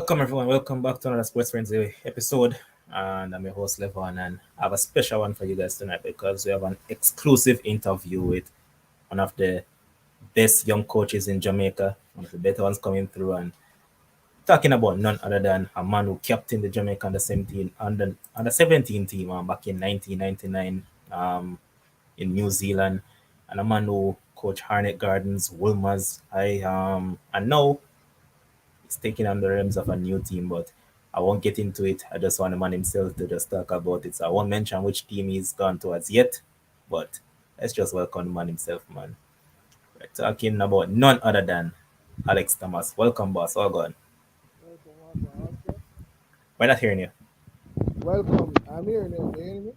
Welcome everyone, welcome back to another Sports Frenzy episode. And I'm your host Levon, and I have a special one for you guys tonight because we have an exclusive interview with one of the best young coaches in Jamaica, one of the better ones coming through, and talking about none other than a man who captained the Jamaica under 17 team back in 1999 in New Zealand, and a man who coached Arnett Gardens, Wolmer's, and now he's taking on the realms of a new team, but I won't get into it. I just want the man himself to just talk about it. So I won't mention which team he's gone towards yet, but let's just welcome the man himself, man. We're talking about none other than Alex Thomas. Welcome, boss. All gone. Welcome. We're not hearing you. Welcome. I'm hearing you. You hear me?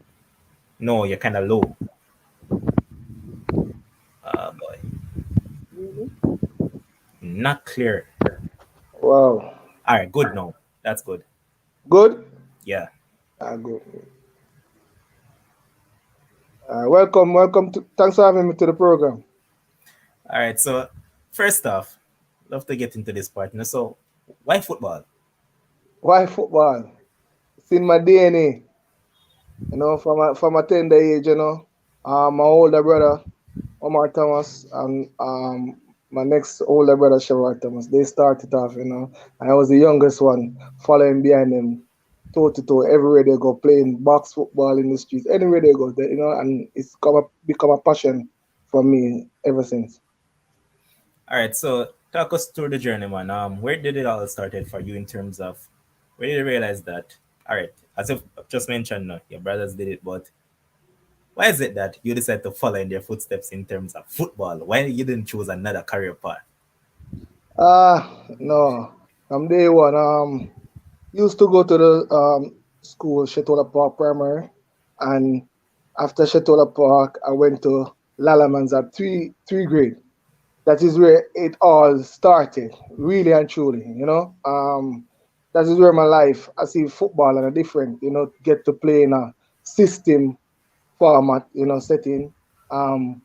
No, you're kind of low. Boy. You hear me? Not clear. Wow. All right, good now. That's good. Good? Yeah. Good. Welcome. Thanks for having me to the program. All right, so first off, love to get into this part. So, why football? Why football? It's in my DNA. From a tender age, my older brother, Omar Thomas, and my next older brother, Sherrod Thomas, they started off, and I was the youngest one following behind them, toe to toe, everywhere they go, playing box football in the streets, anywhere they go, and it's become a passion for me ever since. All right, so talk us through the journey, man. Where did it all started for you in terms of where did you realize that? All right, as I've just mentioned, no, your brothers did it, but why is it that you decided to follow in their footsteps in terms of football? Why you didn't choose another career path? No, from day one, used to go to the school, Shetola Park Primary, and after Shetola Park, I went to Lalamans at three grade. That is where it all started, really and truly. That is where my life. I see football and a different. Get to play in a system format. Setting. Um,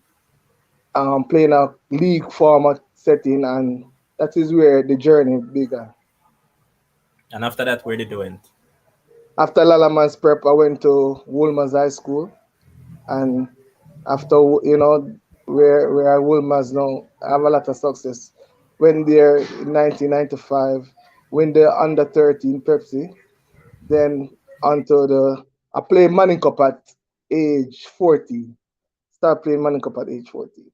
Playing a league format setting, and that is where the journey began. And after that, where did you went? After Lalaman's prep, I went to Wolmer's High School, and after where I Wolmer's now, I have a lot of success. Went there in 1995, win the under 13 Pepsi, then onto the I played Manning Cup at age 14. Start playing Manning Cup at age 14.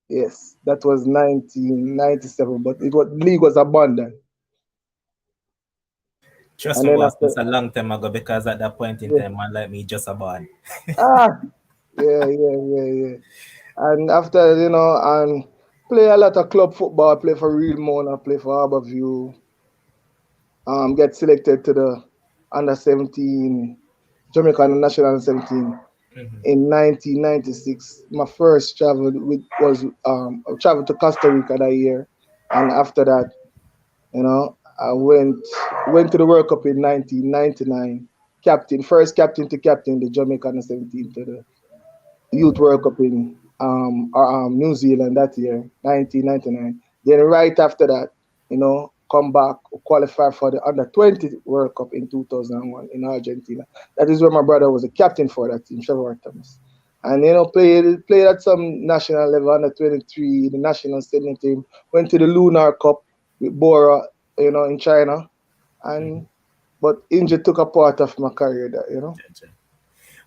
Yes, that was 1997, but it was league was abandoned, Trust and me, then boss, after that's a long time ago because at that point in yeah, time, man like me just a born. ah yeah. And after, and play a lot of club football, play for Real Mona, play for Harborview, get selected to the under 17, Jamaican national 17 Mhm. in 1996. My first travel was I traveled to Costa Rica that year, and after that, I went to the World Cup in 1999. First captain to captain the Jamaican 17 to the Youth World Cup in New Zealand that year, 1999. Then right after that, come back, qualify for the Under 20 World Cup in 2001 in Argentina. That is where my brother was a captain for that team, Trevor Thomas. And played at some national level, under 23, the national senior team. Went to the Lunar Cup with Bora, in China. And but injury took a part of my career there. Gotcha.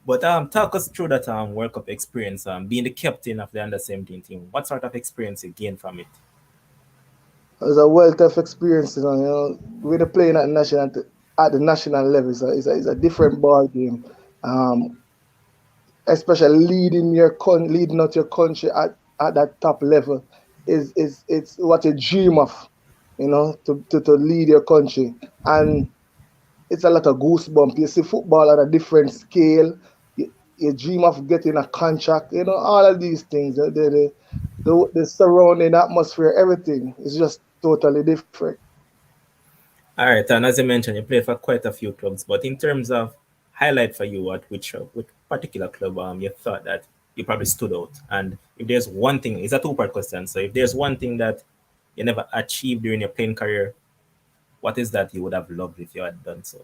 But talk us through that World Cup experience, being the captain of the under 17 team. What sort of experience you gained from it? It was a wealth of experience, when you're playing at the national level, it's a different ball game. Um, Especially leading out your country at that top level is it's what you dream of, to lead your country. And it's a lot of goosebumps. You see football at a different scale. You dream of getting a contract, all of these things. The surrounding atmosphere, everything is just totally different. All right, and as you mentioned, you played for quite a few clubs. But in terms of highlight for you, which particular club you thought that you probably stood out? And if there's one thing, it's a two-part question. So if there's one thing that you never achieved during your playing career, What is that you would have loved if you had done so?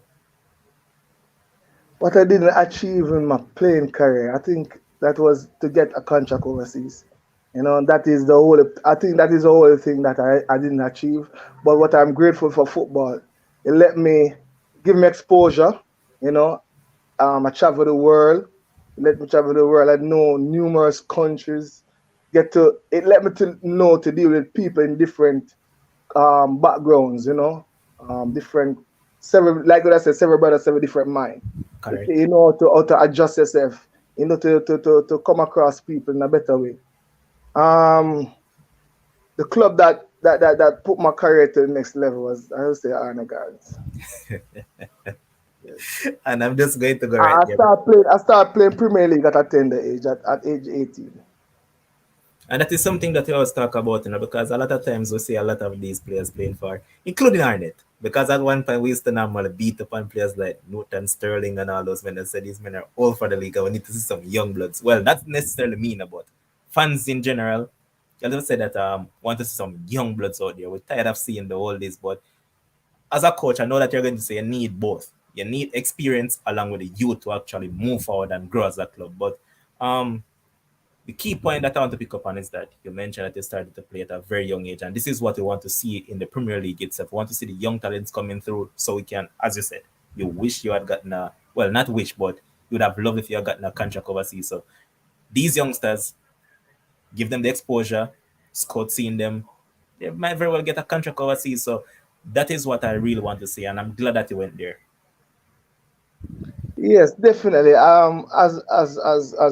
What I didn't achieve in my playing career, I think that was to get a contract overseas. That is the whole. I think that is the whole thing that I didn't achieve. But what I'm grateful for football, it let me give me exposure. You know, I travel the world. It let me travel the world. I know numerous countries. It let me to know to deal with people in different backgrounds. Different several, like what I said, several brothers, several different mind. Correct. How to adjust yourself. To come across people in a better way. Um, the club that put my career to the next level was, I would say, Arnett. Yes. And I'm just going to go I right I there. started playing Premier League at a tender age, at age 18. And that is something that we always talk about, because a lot of times we see a lot of these players playing for, including Arnett. Because at one point we used to normally beat up on players like Newton, Sterling, and all those men and say these men are all for the league and we need to see some young bloods. Well, that's necessarily mean about fans in general. I just say that want to see some young bloods out there. We're tired of seeing the oldies, but as a coach, I know that you're going to say you need both. You need experience along with the youth to actually move forward and grow as a club. But um, the key point that I want to pick up on is that you mentioned that you started to play at a very young age, and this is what we want to see in the Premier League itself. We want to see the young talents coming through, so we can, as you said, you wish you had gotten a, well, not wish, but you would have loved if you had gotten a contract overseas. So these youngsters, give them the exposure, scout seeing them, they might very well get a contract overseas. So that is what I really want to see, and I'm glad that you went there. Yes, definitely. As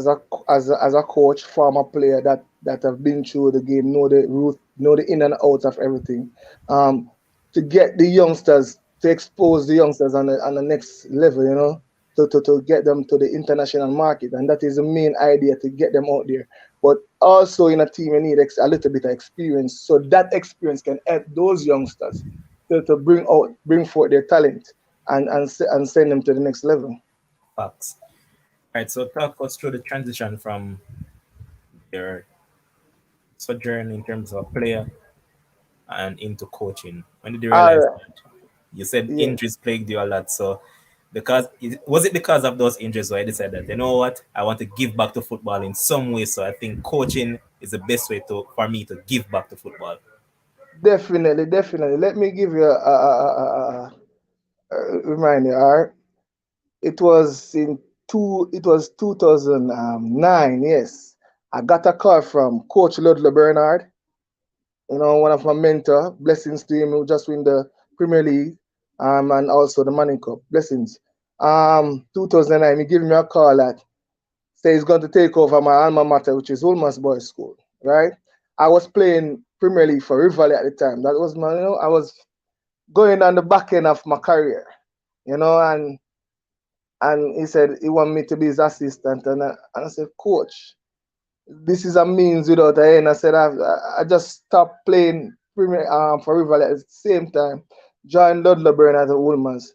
a coach, former player that have been through the game, know the root, know the in and out of everything. Um, to get the youngsters, to expose the youngsters on the next level, to get them to the international market, and that is the main idea, to get them out there. But also in a team, you need a little bit of experience, so that experience can help those youngsters to bring forth their talent and send them to the next level. Facts. All right, so talk us through the transition from your sojourn in terms of player and into coaching. When did you realize Uh, that? You said yeah, injuries plagued you a lot. So, was it because of those injuries why I decided that, you know what, I want to give back to football in some way? So I think coaching is the best way to for me to give back to football. definitely, definitely. Let me give you a reminder. All right, it was 2009. Yes, I got a call from Coach Ludlow Bernard. One of my mentor. Blessings to him who just win the Premier League, and also the Manning Cup. Blessings. 2009, he gave me a call at say he's going to take over my alma mater, which is Wolmer's Boys School, right? I was playing Premier League for Rivali at the time. That was I was going on the back end of my career, and he said he wanted me to be his assistant, and I said, Coach, this is a means without an end. I said, I just stopped playing Premier for Rivali at the same time, joined Ludlow Burn at the Wolmer's.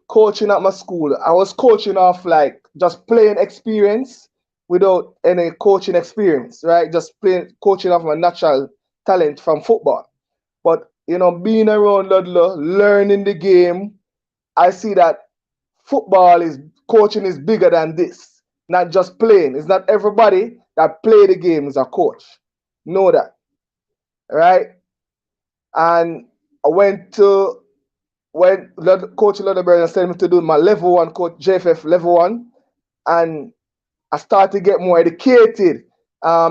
Coaching at my school, I was coaching off like just playing experience without any coaching experience, right? Just playing coaching off my natural talent from football. But being around Ludlow, learning the game, I see that football is coaching is bigger than this. Not just playing. It's not everybody that play the game is a coach. Know that, right? And I went to when Coach Lodeberg sent me to do my level one, Coach JFF level one, and I started to get more educated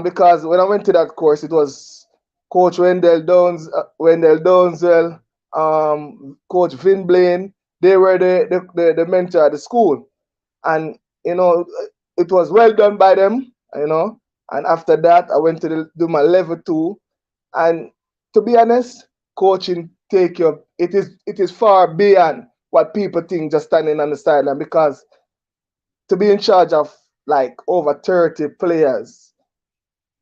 because when I went to that course, it was Coach Wendell Downswell, Coach Vin Blaine. They were the mentor at the school, and it was well done by them. And after that, I went to do my level two, and to be honest, coaching take you. It is far beyond what people think just standing on the sideline, because to be in charge of like over 30 players,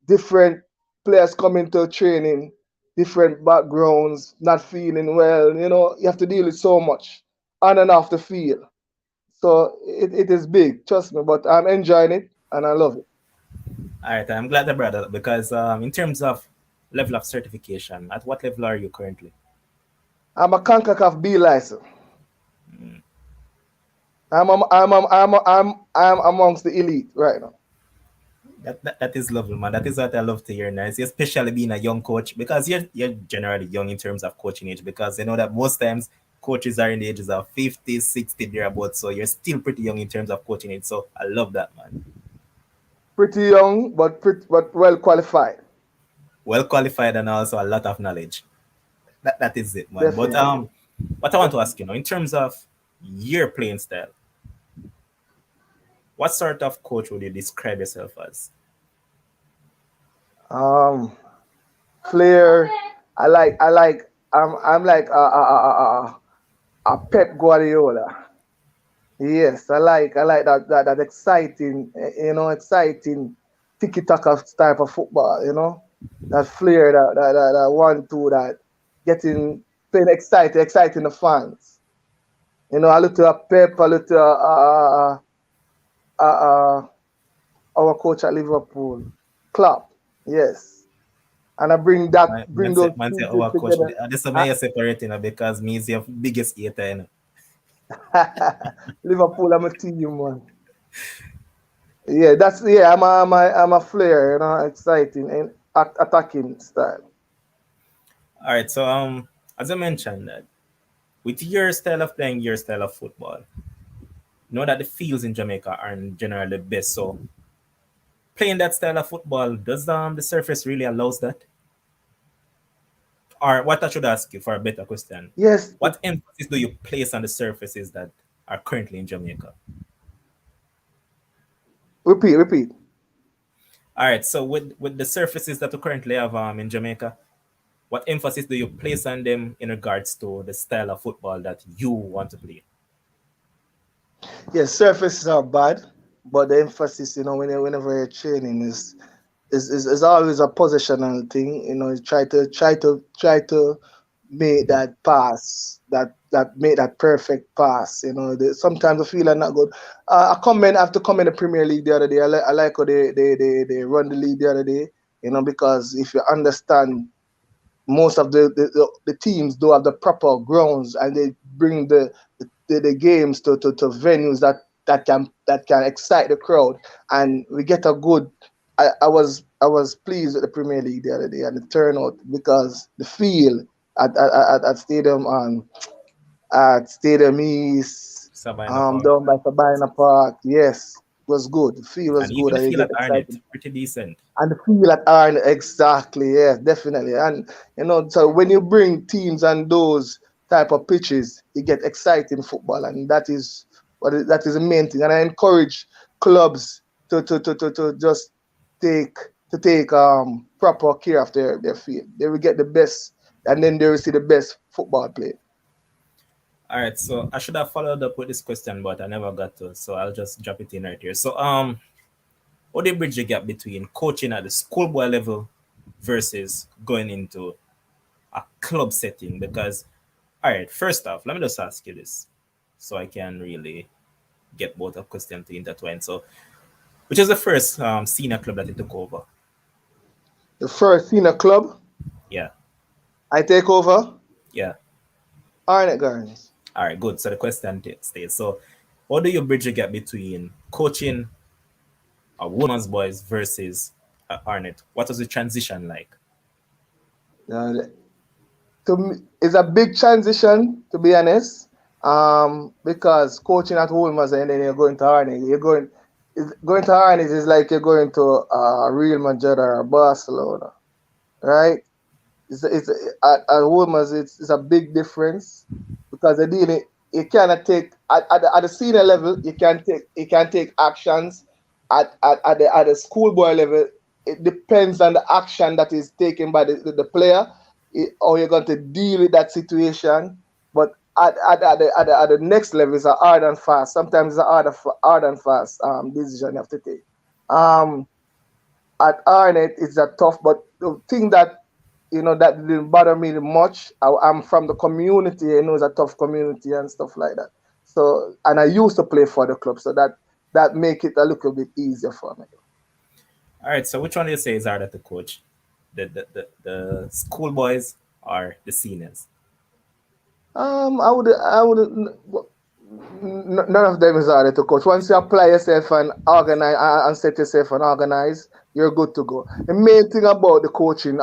different players coming to training, different backgrounds, not feeling well, you have to deal with so much on and off the field. So it is big, trust me, but I'm enjoying it and I love it. All right, I'm glad I brought that up because in terms of level of certification, at what level are you currently? I'm a CONCACAF B license. I'm amongst the elite right now. That is lovely, man. That is what I love to hear, nice, especially being a young coach, because you're generally young in terms of coaching age, because you know that most times coaches are in the ages of 50, 60 thereabouts, so you're still pretty young in terms of coaching age. So I love that, man. Pretty young, but well qualified. Well qualified and also a lot of knowledge. That is it, man. But Definitely. what I want to ask, in terms of your playing style, what sort of coach would you describe yourself as? Um, Flair. I'm like a Pep Guardiola. Yes, I like that exciting, exciting tiki taka type of football. That flair, that 1-2, that getting playing exciting the fans. A little Pep, a little uh, uh, our coach at Liverpool, Klopp. Yes, and I bring those Man say two things our coach, but together. this is Uh, my separating because me is your biggest hater, Liverpool, I'm a team man. Yeah, I'm a flair, exciting and attacking style. All right, so as I mentioned that with your style of playing, your style of football, know that the fields in Jamaica aren't generally the best. So playing that style of football, does the surface really allows that? Or what I should ask you for a better question, Yes, what emphasis do you place on the surfaces that are currently in Jamaica? repeat. All right, so with the surfaces that we currently have in Jamaica, what emphasis do you place on them in regards to the style of football that you want to play? Yes, surfaces are bad, but the emphasis, whenever you're training is always a positional thing. You try to make that pass, that make that perfect pass. Sometimes I feel I'm not good. I have to come in the Premier League the other day. I like how they run the league the other day. Because if you understand, most of the teams do have the proper grounds, and they bring the games to venues that can excite the crowd, and we get a good. I was pleased with the Premier League the other day and the turnout, because the feel at Stadium East, Sabina Park. down by Sabina Park. Yes, it was good. The feel was And good, even the and you feel get at Arnett, excited. pretty decent. And the feel at Arnett, exactly, yes, definitely. And so when you bring teams and those type of pitches, you get exciting football, and that is the main thing. And I encourage clubs to just take take proper care of their field. They will get the best, and then they will see the best football play. All right, so I should have followed up with this question, but I never got to, so I'll just drop it in right here. So, what do you bridge the gap between coaching at the schoolboy level versus going into a club setting? Because, all right, first off, let me just ask you this, so I can really get both of questions to intertwine. So, which is the first senior club that you took over? The first senior club Yeah, I take over, yeah. Arnett Gardens. All right, good. So the question stays. So, how do you bridge the gap between coaching a woman's boys versus Arnett? What was the transition like? Uh, to me, it's a big transition, to be honest. Because coaching at Wolmer and then you're going to Arnett, going to Arnett is like you're going to Real Madrid or Barcelona, right? It's at Wolmer's, it's a big difference, because they're dealing. You cannot take at the senior level. You can take actions at the schoolboy level. It depends on the action that is taken by the player, how you're going to deal with that situation. But at the next level, it's a hard and fast. Sometimes it's a hard and fast decision you have to take. Um, at Arnett, it's a tough, but the thing that didn't bother me much. I'm from the community. I know it's a tough community and stuff like that. So, and I used to play for the club, so that make it a little bit easier for me. All right, so which one do you say is harder to coach? The schoolboys or the seniors? None of them is harder to coach. Once you apply yourself and organize and set yourself and organize, you're good to go. The main thing about the coaching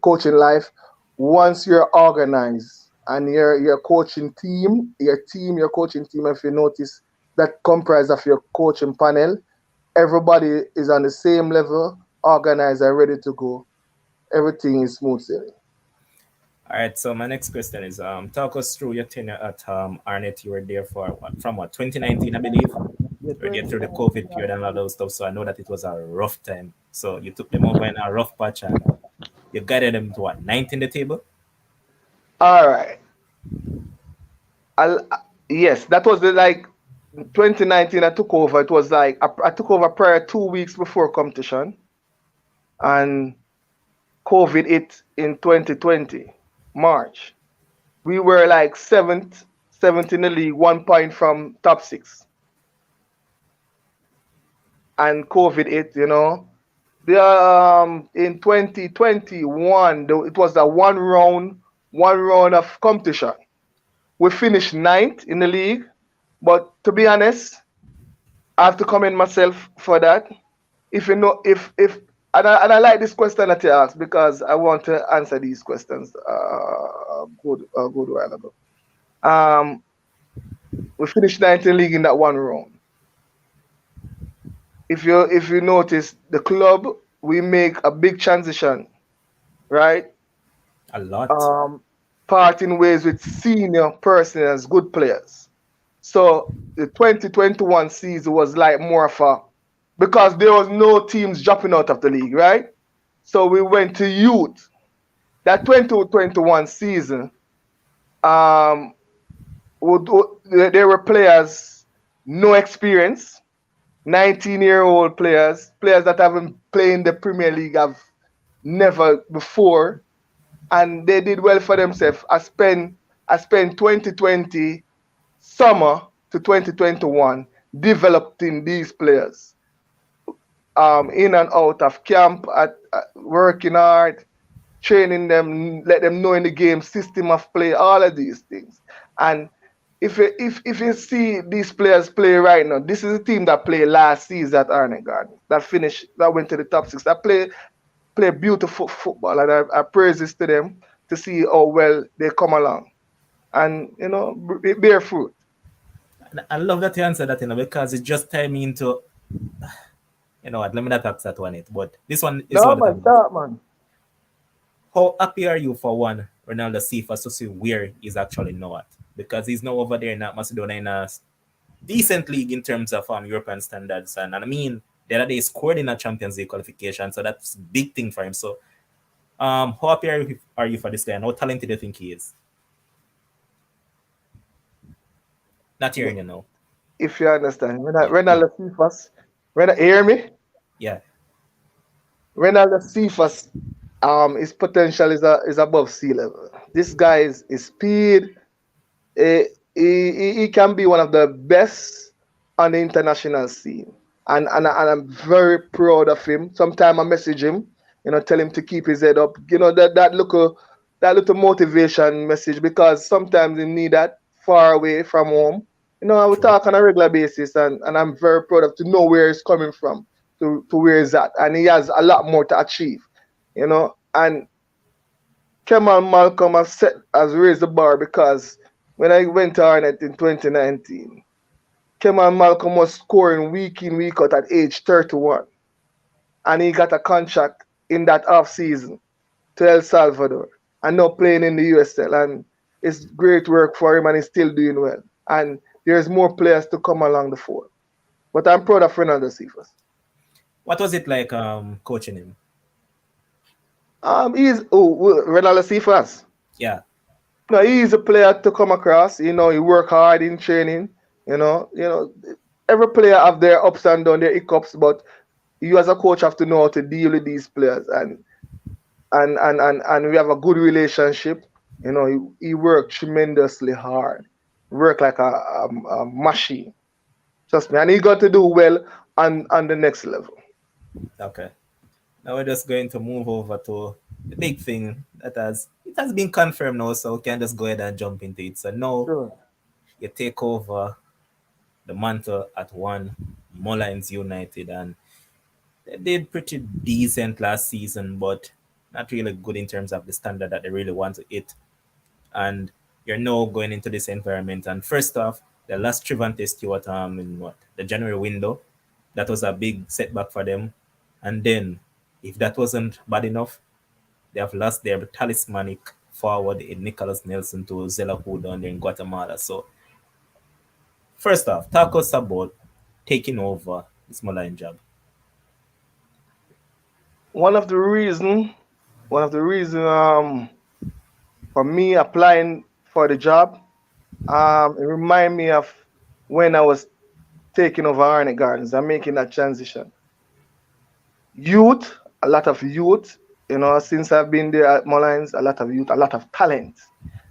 coaching life, once you're organized and your coaching team, your coaching team, if you notice that comprise of your coaching panel, everybody is on the same level, organized and ready to go. Everything is smooth sailing. All right, so my next question is talk us through your tenure at Arnett. You were there for what, from what, 2019, I believe? Yeah, You were there 20, through the COVID period and all those stuff, so I know that it was a rough time. So you took them over in a rough patch and you guided them to what, ninth in the table? all right. I'll, yes, that was the like 2019. I took over. It was like I took over prior 2 weeks before competition, and COVID hit in 2020 March. We were like seventh in the league, 1 point from top six, and COVID hit. The in 2021, it was a one round of competition. We finished ninth in the league, but to be honest, I have to commend myself for that. If you know, if and I like this question that you asked because I want to answer these questions a good while ago. Um, we finished ninth in the league in that one round. If you notice, the club we make a big transition, right? A lot. Um, Parting ways with senior personnel, good players. So the 2021 season was like more of a because there was no teams dropping out of the league, right? So we went to youth. That 2021 season, um, there were players no experience, 19-year-old players that haven't played in the Premier League have never before, and they did well for themselves. I spent 2020 summer to 2021 developing these players, in and out of camp, at working hard, training them, let them know in the game system of play, all of these things. And if you see these players play right now, this is a team that played last season at Arnett Garden, that went to the top six, that play beautiful football, and I praise this to them to see how well they come along, and it bear fruit. And I love that you answered that, because it just tied me into, what, let me not ask that one it, but this one is No one that man, I'm. start man. How happy are you for one Ronaldo Cephas to see where he's actually now at? Because he's now over there in that Macedonia in a decent league in terms of European standards, and I mean the other day he scored in a Champions League qualification, so that's a big thing for him. So how happy are you for this guy, and how talented do you think he is? Not hearing you now. If you understand, Yeah, Ronaldo Cephas, hear me? yeah, Ronaldo Cephas, his potential is above sea level. This guy is his speed. He can be one of the best on the international scene, and I'm very proud of him. Sometimes I message him, tell him to keep his head up. That little motivation message, because sometimes you need that far away from home. I would true. talk on a regular basis, and I'm very proud of to know where he's coming from to where he's at, and he has a lot more to achieve. And Kemal Malcolm has raised the bar, because when I went to Arnett in 2019, Kemal Malcolm was scoring week in, week out at age 31. And he got a contract in that off season to El Salvador, and now playing in the USL. And it's great work for him, and he's still doing well. And there's more players to come along the fold. But I'm proud of Fernando Cephas. What was it like coaching him? He's Ronaldo Cephas. Yeah, No, he's a player to come across. He work hard in training. Every player have their ups and downs, their hiccups, but you as a coach have to know how to deal with these players, and we have a good relationship. He worked tremendously hard, work like a machine. Trust me, and he got to do well on the next level. okay. Now we're just going to move over to the big thing that has been confirmed now, so we can just go ahead and jump into it. So now Sure. you take over the mantle at one Mullins United, and they did pretty decent last season, but not really good in terms of the standard that they really want to hit. And you're now going into this environment. And first off, they lost Trivante Stewart in what the January window. That was a big setback for them. And then, if that wasn't bad enough, they have lost their talismanic forward in Nicholas Nelson to Zelapu down there in Guatemala. So, first off, talk us about taking over this Moline job. One of the reason, one of the reason for me applying for the job, it remind me of when I was taking over Arnett Gardens. I'm making that transition. Youth, a lot of youth, since I've been there at Molynes, a lot of youth, a lot of talent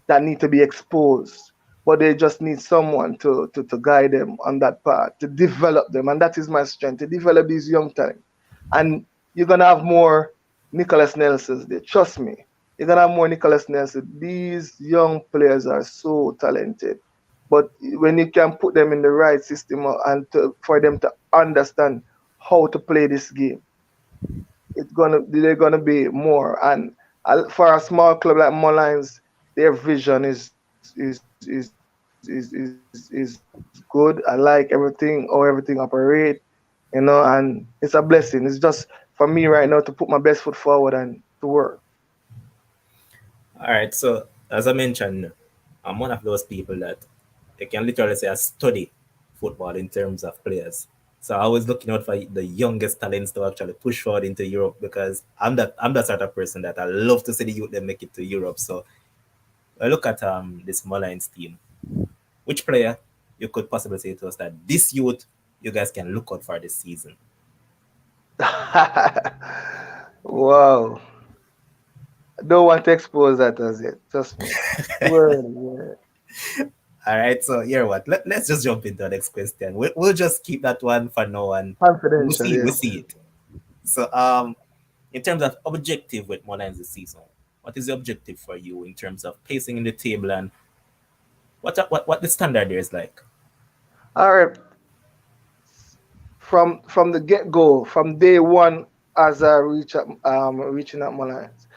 that need to be exposed. But they just need someone to guide them on that path, to develop them. And that is my strength, to develop these young talent. And you're gonna have more Nicholas Nelsons there. Trust me. You're gonna have more Nicholas Nelson. These young players are so talented. But when you can put them in the right system for them to understand how to play this game, they're gonna be more. And for a small club like Molynes, their vision is good. I like everything, how everything operate, and it's a blessing. It's just for me right now to put my best foot forward and to work. All right, so as I mentioned, I'm one of those people that they can literally say I study football in terms of players. So I was looking out for the youngest talents to actually push forward into Europe because I'm that sort of person that I love to see the youth them make it to Europe. So I look at this Mullins team. Which player you could possibly say to us that this youth you guys can look out for this season? Wow. I don't want to expose that as yet. Trust me. Word, word. All right, so here what? Let's just jump into the next question. We'll just keep that one for now, and we'll Confidential, see. We'll yes. see it. So in terms of objective with Molynes this season, what is the objective for you in terms of placing in the table and what the standard there is like? All right. From the get go, from day one, as I reaching out my lines,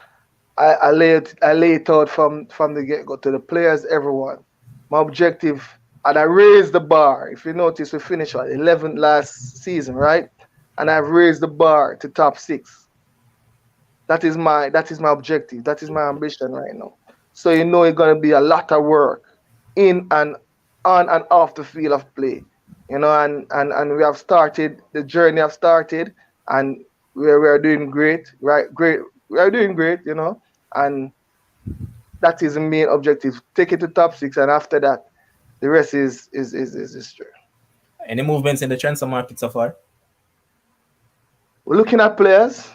I lay it out from the get go to the players, everyone. My objective, and I raised the bar. If you notice, we finished at 11th last season, right? And I've raised the bar to top six. That is my objective. That is my ambition right now. So it's gonna be a lot of work in and on and off the field of play. And we have started the journey. Have started, and we are doing great, right? Great, we are doing great, and that is the main objective. Take it to top six, and after that, the rest is history. Any movements in the transfer market so far? We're looking at players.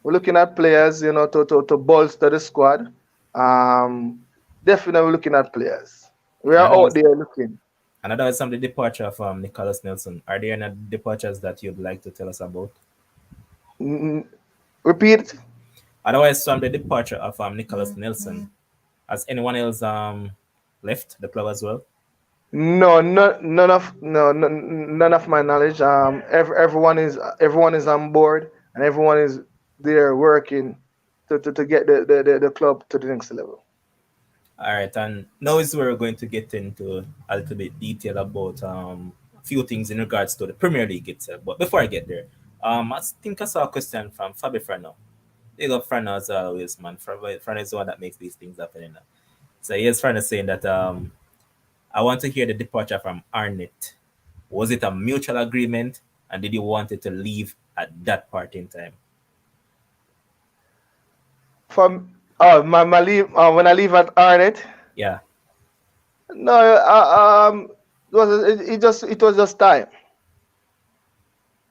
We're looking at players, to bolster the squad. Um, Definitely looking at players. We And are I know out there looking. and otherwise some of the departure from Nicholas Nelson. Are there any departures that you'd like to tell us about? Mm, Repeat. Otherwise, from the departure of Nicholas Nelson, has anyone else left the club as well? No, none of my knowledge. Everyone is on board, and everyone is there working to get the club to the next level. All right, and now is where we're going to get into a little bit detail about a few things in regards to the Premier League itself. But before I get there, I think I saw a question from Fabi Frano. Big up Frano as always, man. Frano is the one that makes these things happen. So here's Frano saying that I want to hear the departure from Arnett. Was it a mutual agreement, and did you want it to leave at that part in time? From my leave when I leave at Arnett. Yeah. No, it was just time.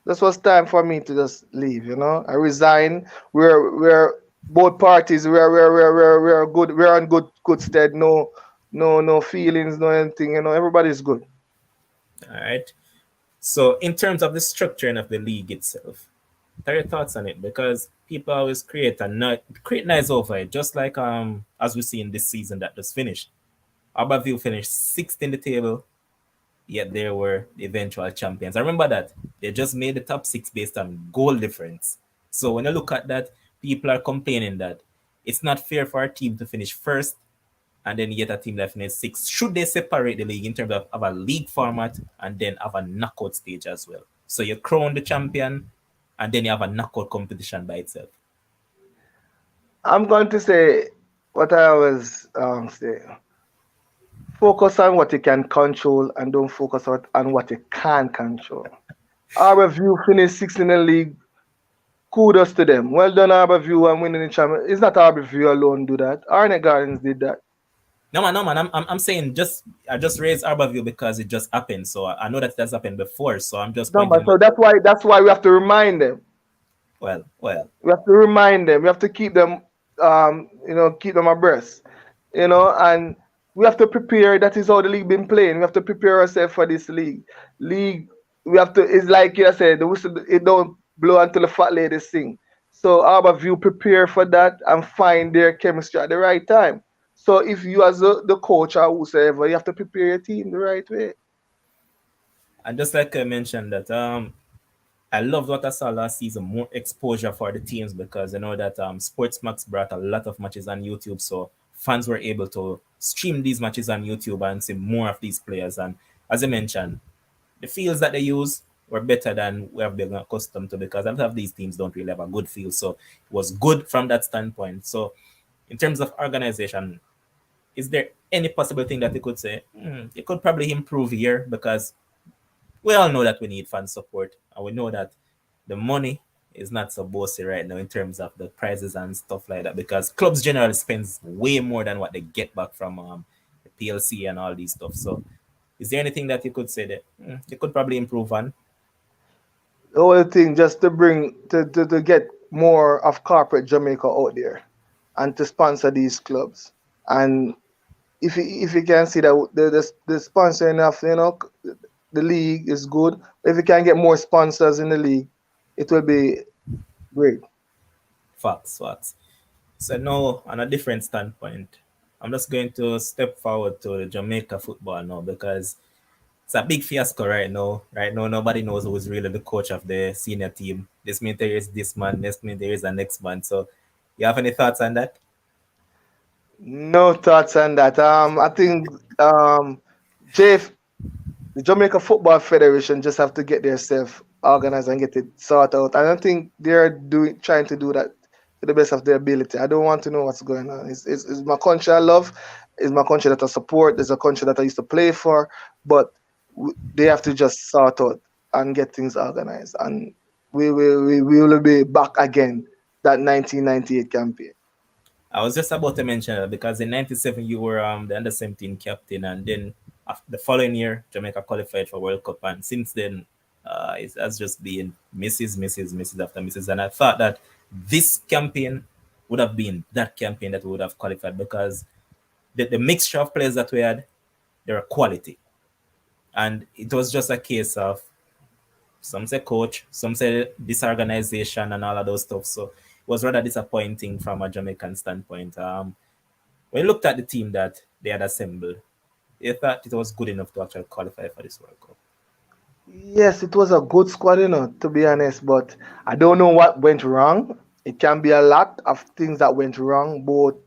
This was time for me to just leave. I resign. We're both parties. We're good. We're on good stead. No feelings. No anything. Everybody's good. All right. So in terms of the structuring of the league itself, Tell your thoughts on it because people always create noise over it, just like as we see in this season that just finished. Aberville finished sixth in the table, yet they were the eventual champions. I remember that they just made the top six based on goal difference. So when you look at that, people are complaining that it's not fair for a team to finish first and then yet a team that finished sixth. Should they separate the league in terms of a league format and then have a knockout stage as well? So you crown the champion and then you have a knockout competition by itself. I'm going to say what I always say. Focus on what you can control and don't focus on what you can't control. Our review finished sixth in the league. Kudos to them. Well done, Arborview, and winning the champion. It's not Arborview alone do that. Arnett Gardens did that. No man. I'm saying I just raised Arborville because it just happened. So I know that that's happened before. So I'm just No, pointing but them out. so that's why we have to remind them. Well. We have to remind them. We have to keep them, keep them abreast. And we have to prepare. That is how the league been playing. We have to prepare ourselves for this league. League. We have to. It's like you said. The whistle. It don't blow until the fat ladies sing. So Arborview prepare for that and find their chemistry at the right time. So if you as the coach or whosoever, you have to prepare your team the right way. And just like I mentioned that I loved what I saw last season, more exposure for the teams because I know that Sportsmax brought a lot of matches on YouTube, so fans were able to stream these matches on YouTube and see more of these players. And as I mentioned, the fields that they use were better than we have been accustomed to because a lot of these teams don't really have a good field. So it was good from that standpoint. So in terms of organization, is there any possible thing that you could say? You could probably improve here because we all know that we need fan support, and we know that the money is not so bossy right now in terms of the prizes and stuff like that because clubs generally spends way more than what they get back from the PLC and all these stuff. So, is there anything that you could say that you could probably improve on? The whole thing just to bring to get more of corporate Jamaica out there and to sponsor these clubs. And if you can see that the sponsoring of the league is good, if you can get more sponsors in the league, it will be great. Facts. So now, on a different standpoint, I'm just going to step forward to the Jamaica football now because it's a big fiasco right now. Right now, nobody knows who is really the coach of the senior team. This minute there is this man, next minute there is the next man. So, you have any thoughts on that? No thoughts on that. I think Jeff, the Jamaica Football Federation just have to get themselves organized and get it sorted out. I don't think they're trying to do that to the best of their ability. I don't want to know what's going on. It's my country I love. It's my country that I support. It's a country that I used to play for. But they have to just sort out and get things organized. And we will be back again that 1998 campaign. I was just about to mention that because in '97 you were the under 17 captain, and then after the following year Jamaica qualified for World Cup, and since then it has just been misses after misses. And I thought that this campaign would have been that campaign that would have qualified because the mixture of players that we had, they were quality, and it was just a case of some say coach, some say disorganization, and all of those stuff. So it was rather disappointing from a Jamaican standpoint. When you looked at the team that they had assembled, you thought it was good enough to actually qualify for this World Cup. Yes, it was a good squad, to be honest, but I don't know what went wrong. It can be a lot of things that went wrong, both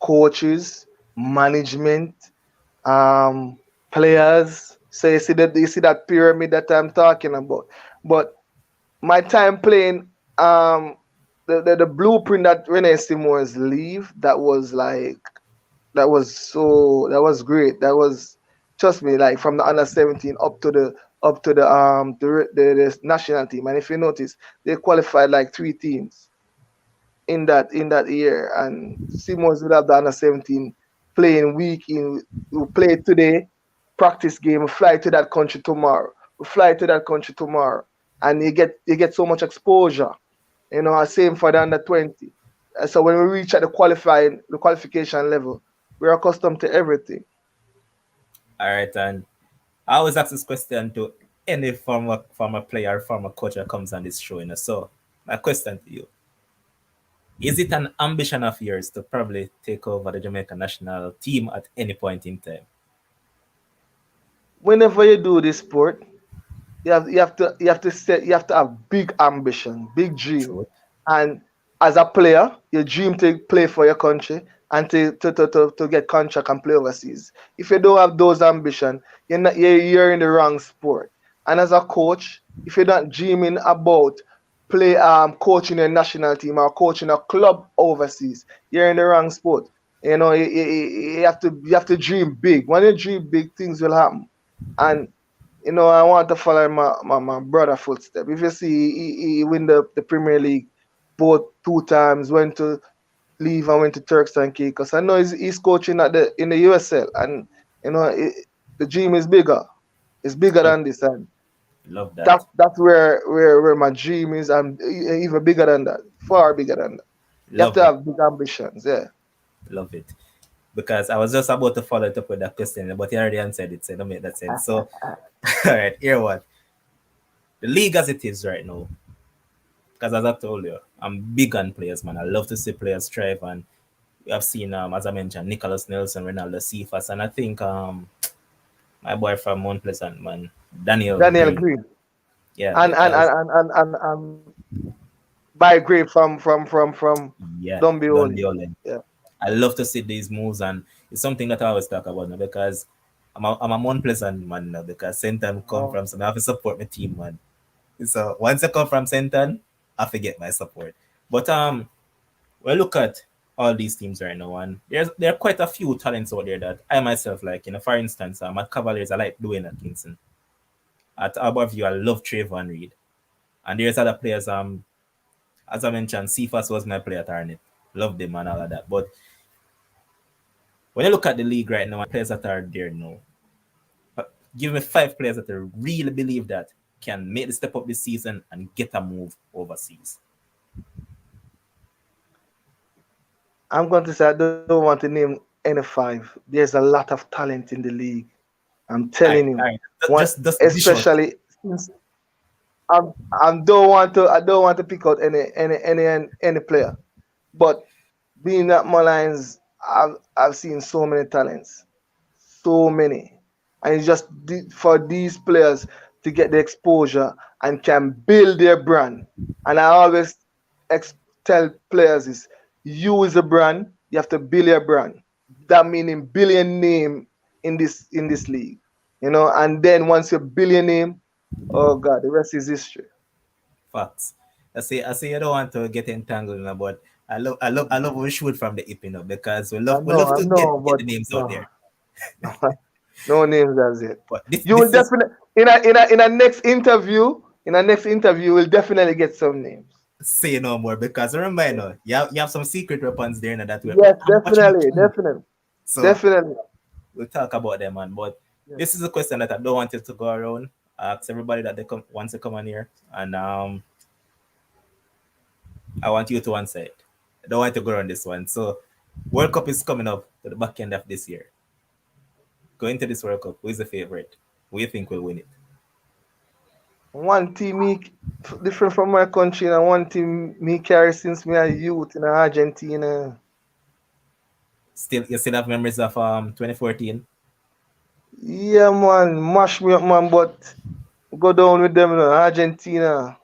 coaches, management, um, players. So you see that pyramid that I'm talking about. But my time playing, the blueprint that Rene Simons leave, that was great. That was, trust me, like from the under 17 up to the national team. And if you notice, they qualified like three teams in that year. And Simons will have the under 17 playing week in. We play today, practice game. We fly to that country tomorrow. We fly to that country tomorrow, and you get so much exposure. Same for the under 20. So when we reach at the qualification level, we're accustomed to everything. All right, and I always ask this question to any former player, former coach that comes on this show. So My question to you: is it an ambition of yours to probably take over the Jamaican national team at any point in time? Whenever you do this sport, you have to have big ambition, big dream. True. And as a player, you dream to play for your country and to get contract and play overseas. If you don't have those ambition, you're in the wrong sport. And as a coach, if you're not dreaming about play coaching a national team or coaching a club overseas, you're in the wrong sport. You have to dream big. When you dream big, things will happen. And I want to follow my brother footstep. If you see he win the Premier League both two times, went to leave and went to Turks and Caicos. I know he's coaching in the USL, and the dream is bigger. It's bigger Love, than this, and love that. that's where my dream is, and even bigger than that, far bigger than that. You have Love to it. have big ambitions, yeah. Love it. Because I was just about to follow it up with that question, but you already answered it, so it don't make that sense. So, all right, here what? The league as it is right now, because as I told you, I'm big on players, man. I love to see players thrive, and we have seen, as I mentioned, Nicholas Nelson, Ronaldo Cephas, and I think my boy from Mount Pleasant, man, Daniel Daniel Green. Green Yeah, and and because and and and, and, and by grade from yeah, Don't Be Don Holy. Deolin. Yeah. I love to see these moves, and it's something that I always talk about now because I'm a Mount Pleasant man now because Senton come Oh. from, so I have to support my team, man. So once I come from Senton, I forget my support. But we look at all these teams right now, and there are quite a few talents out there that I myself like. For instance, at Cavaliers, I like Dwayne Atkinson. At Aberview, I love Trayvon Reed. And there's other players. As I mentioned, Cephas was my player at Arnett. Loved him and all of that. But when you look at the league right now and players that are there now, give me 5 players that I really believe that can make the step up this season and get a move overseas. I'm going to say I don't want to name any five. There's a lot of talent in the league. I'm All right, telling all you. right. One, Just be short. especially since I don't want to pick out any player. But being at Molynes, I've seen so many talents, so many, and it's just for these players to get the exposure and can build their brand. And I always tell players is you is a brand, you have to build your brand. That meaning build your name in this league, and then once you build your name, oh God, the rest is history. Facts. I say you don't want to get entangled in but I love when we shoot from the hip, because we I love we know, love I to get, know, get but the names out no, there. no names as it. But this You will this is definitely in a next interview, you will definitely get some names. say no more because remember, you have some secret weapons there that we Yes, I'm watching definitely, too. definitely, So definitely. we'll talk about them, man. But Yeah. this is a question that I don't want it to go around. I ask everybody that they come wants to come on here, and I want you to answer it. I don't want to go on this one. So World Cup is coming up to the back end of this year. Going to this World Cup, who is the favorite? Who you think will win it? One team different from my country, and one team me carry since me a youth in Argentina. Still, you still have memories of 2014, Yeah, man, mash me up, man, but go down with them, Argentina.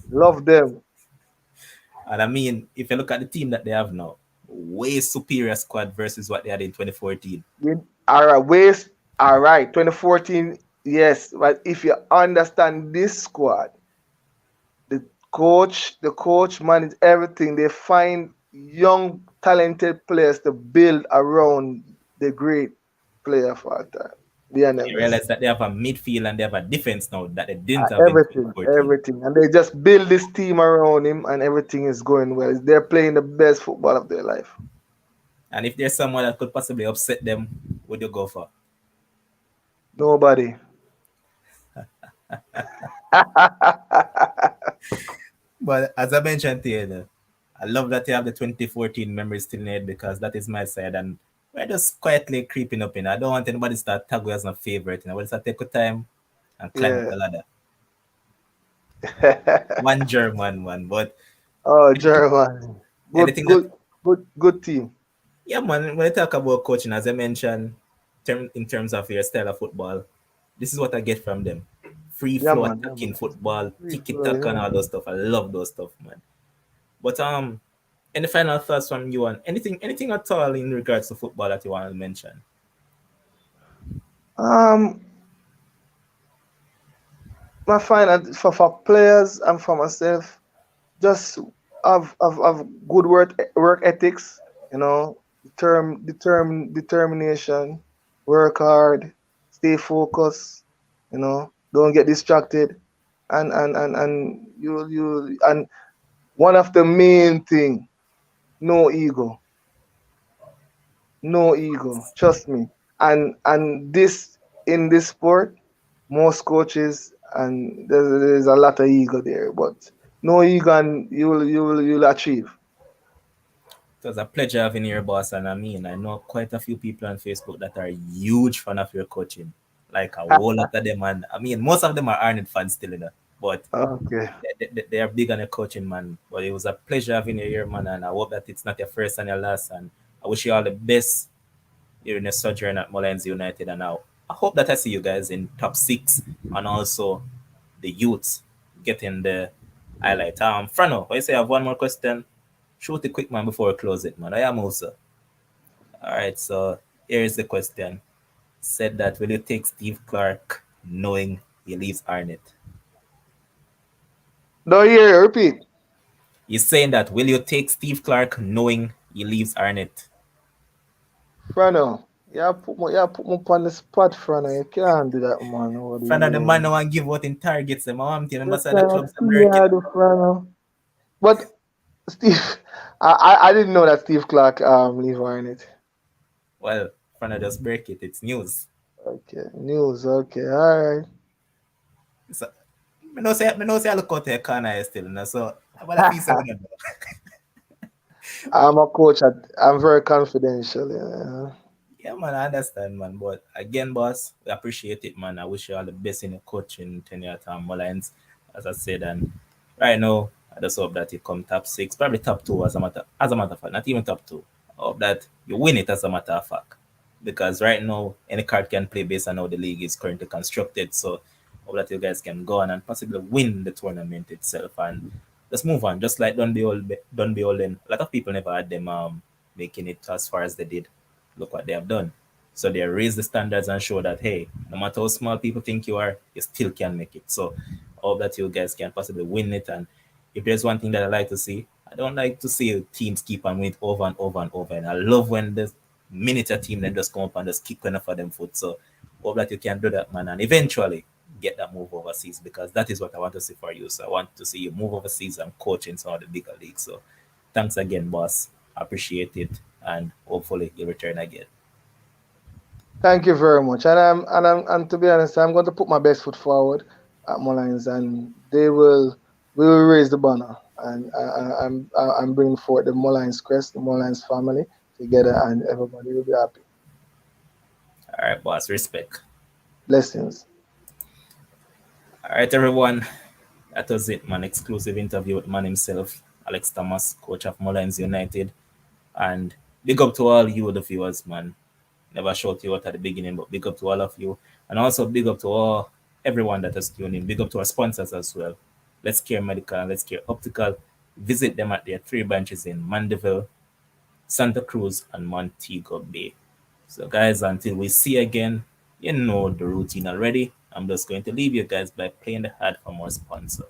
Love them. and I mean, if you look at the team that they have now, way superior squad versus what they had in 2014. All right, waste. All right, 2014, yes. But if you understand this squad, the the coach manage everything. They find young, talented players to build around the great player of all time, Lionel You Messi. realize that they have a midfield and they have a defense now that they didn't have in Everything, 2014. everything, and they just build this team around him, and everything is going well. They're playing the best football of their life. And if there's someone that could possibly upset them, would you go for? Nobody. But as I mentioned to you, I love that you have the 2014 memories still in your head because that is my side, and we're just quietly creeping up in. I don't want anybody to start tag you as my favorite. We'll just take your time and climb up Yeah. the ladder. One German man, but Oh, anything, German. Good, anything that good, good team. yeah man. When I talk about coaching, as I mentioned, in terms of your style of football, this is what I get from them. Free Yeah, flow man. Yeah, attacking man. football, Free tiki flow, taka and yeah. all those stuff. I love those stuff, man. But any final thoughts from you on anything at all in regards to football that you want to mention? Um, my final for players and for myself, just have good work ethics. You know, determination, work hard, stay focused. You know, don't get distracted, and you and one of the main thing, no ego, no ego. Trust me. And this in this sport, most coaches and there's a lot of ego there, but no ego and you'll achieve. It was a pleasure having your boss, and I mean, I know quite a few people on Facebook that are huge fan of your coaching, like a whole lot of them, and I mean, most of them are Arnett fans still, but Okay. they are big on the coaching, man. But it was a pleasure having you here, man, and I hope that it's not your first and your last, and I wish you all the best during your sojourn at Mullins United, and I hope that I see you guys in top six, and also the youths getting the highlight. Frano, I say I have one more question. Shoot it quick, man, before we close it, man. I am also. All right, so here is the question. Said that will you take Steve Clark knowing he leaves Arnett? No, here, repeat. He's saying that will you take Steve Clark knowing he leaves Arnett? Frano. Yeah, put me on the spot, Frano. You can't do that, man. What do Friend of the you man no one give out in targets them. I want to you remember the can't clubs are see working. how the Frano. But Steve, I didn't know that Steve Clark leave Arnett. Well, friend of just break it. It's news. Okay, news. Okay, all right. So me know say I look out the corner still, so what if you say we don't know? I'm a coach. I'm very confidential. Yeah. Yeah, man, I understand, man. But again, boss, we appreciate it, man. I wish you all the best in your coaching tenure at Molynes, as I said. And right now, I just hope that you come top six, probably top two as a matter of fact, not even top two. I hope that you win it as a matter of fact. Because right now, any card can play based on how the league is currently constructed. So hope that you guys can go on and possibly win the tournament itself. And let's move on. Just like don't be all in. A lot of people never had them making it as far as they did. Look what they have done. So they raise the standards and show that hey, no matter how small people think you are, you still can make it. So I hope that you guys can possibly win it. And if there's one thing that I like to see, I don't like to see teams keep on winning over and over and over. And I love when the miniature team then just come up and just kick one for them foot. So hope that you can do that, man, and eventually get that move overseas because that is what I want to see for you. So I want to see you move overseas and coach in some of the bigger leagues. So thanks again, boss. I appreciate it, and hopefully you'll return again. Thank you very much. And to be honest, I'm going to put my best foot forward at Molynes, and we will raise the banner, and I'm bringing forward the Molynes crest, the Molynes family together, and everybody will be happy. All right, boss. Respect. Blessings. All right, everyone. That was it, man. Exclusive interview with man himself, Alex Thomas, coach of Mullins United. And big up to all you, the viewers, man. Never shout you out at the beginning, but big up to all of you. And also big up to all everyone that has tuned in. Big up to our sponsors as well. Let's Care Medical and Let's Care Optical. Visit them at their 3 branches in Mandeville, Santa Cruz, and Montego Bay. So, guys, until we see again, you know the routine already. I'm just going to leave you guys by playing the ad from our sponsor.